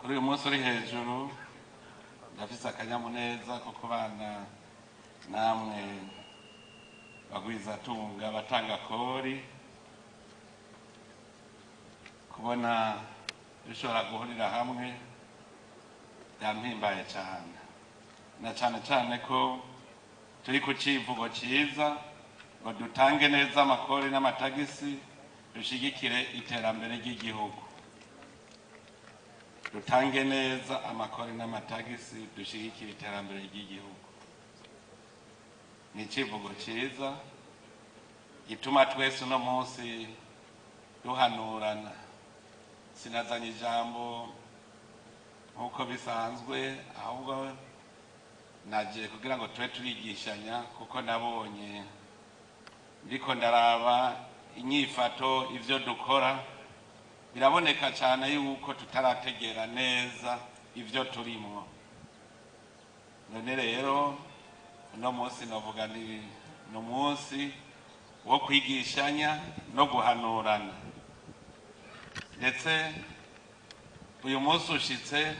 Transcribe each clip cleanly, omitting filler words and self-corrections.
kuri uyu munsi uri hejuru ndafise akanyamuneza ko kubana namwe bagwizatunga batanga kori kubona dushobora guhurira hamwe byampimbaye cyane na cyane ko turi ku civugo ciza ngo dutange neza amakori n'amatagisi dushigikire iterambere ry'igihugu. Dutange neza amakori n'amatagisi dushigikire iterambere ry'igihugu. Ni civugo ciza gituma twese uno munsi duhanurana. Sinazanye ijambo nkuko bisanzwe ahubwo naje kugira ngo tube turigishanya kuko nabonye ndiko ndaraba inyifato ivyo dukora biraboneka cyane yuko tutarategera neza ivyo turimo. None rero uno munsi novuga ni umunsi wo kwigishanya no guhanurana, ndetse uyu munsi ushitse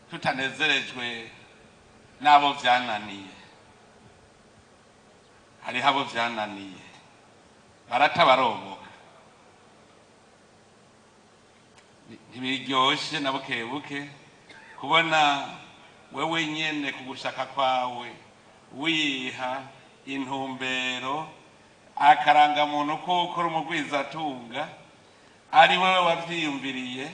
tutanezerejwe n'abo vyananiye. Hariho abo vyananiye baratabaroboka, ntibiryoshe na bukebuke kubona wewe nyene kugushaka kwawe wiha intumbero akaranga muntu ko ukora umugwizatunga ari wewe wavyiyumviriye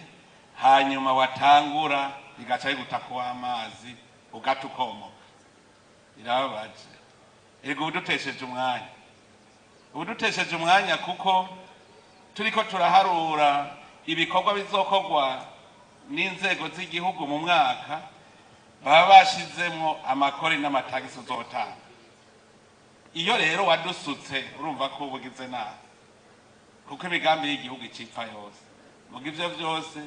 hanyuma watangura bigaca bigutakuwa amazi ugatukomoka. Irababaje. Ego udutesheje umwanya kuko turiko turaharura ibikorwa bizokorwa n'inzego z'igihugu mu mwaka baba bashizemwo amakori n'amatagisi uzotanga. Iyo rero wadusutse urumva ko ubugize nabi kuko imigambi y'igihugu icipfa yose. Muga ivyo vyose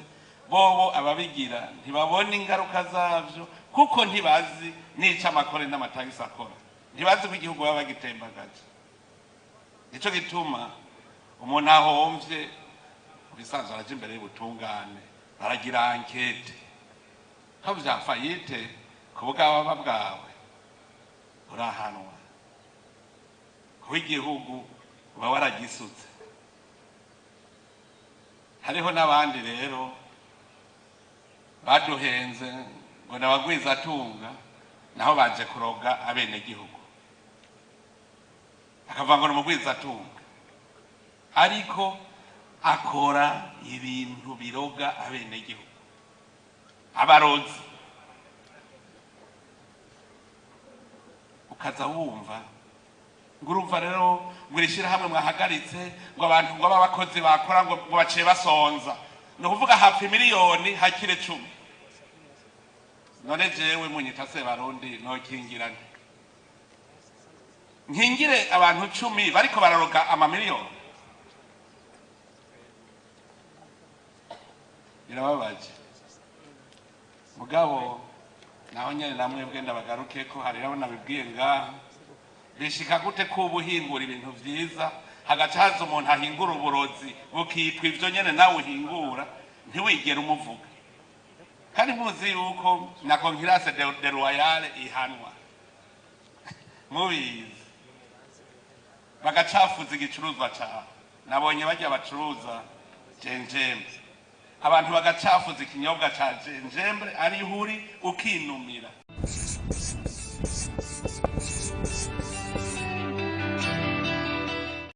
bobo ababigira ntibabona ingaruka zavyo kuko ntibazi n'ico amakori n'amatagisi akora, ntibazi ko igihugu baba bagitembagaje. Nico gituma umuntu ahomvye bisanzwe araje imbere y'ubutungane baragira ankete ko vyafayite ku bwaba bwawe urahanwa ko igihugu uba waragisutse. Hariho n'abandi rero baduhenze ngo nabagwizatunga naho baje kuroga abenegihugu, akavuga ngo n'umugwizatunga ariko akora ibintu biroga abenegihugu, abarozi. Ukaza wumva ngo urumva rero ngo irishira hamwe mwahagaritse ngo abantu ngo abakozi bakora ngo baciye basonza, no kuvuga hafi miliyoni hakire 10. None jewe munyita se barundi no kingirane nkingire abantu 10 bariko bararoga amamiliyoni. Birababaje. Mugabo naho nyene namwe bwenda bagaruke ko hari rabo nabibwiye ngaha bishika gute ko ubuhingura ibintu vyiza hagacaza umuntu ahingura uburozi bukitwa ivyo nyene nawe uhingura ntiwigera umuvuga. Kandi muzi yuko na concurrence de royale ihanwa mubizi bagacafuza igicuruzwa cawe. Nabonye bajya bacuruza jenjembe, abantu bagacafuza ikinyobwa ca jenjembe ari huri ukinumira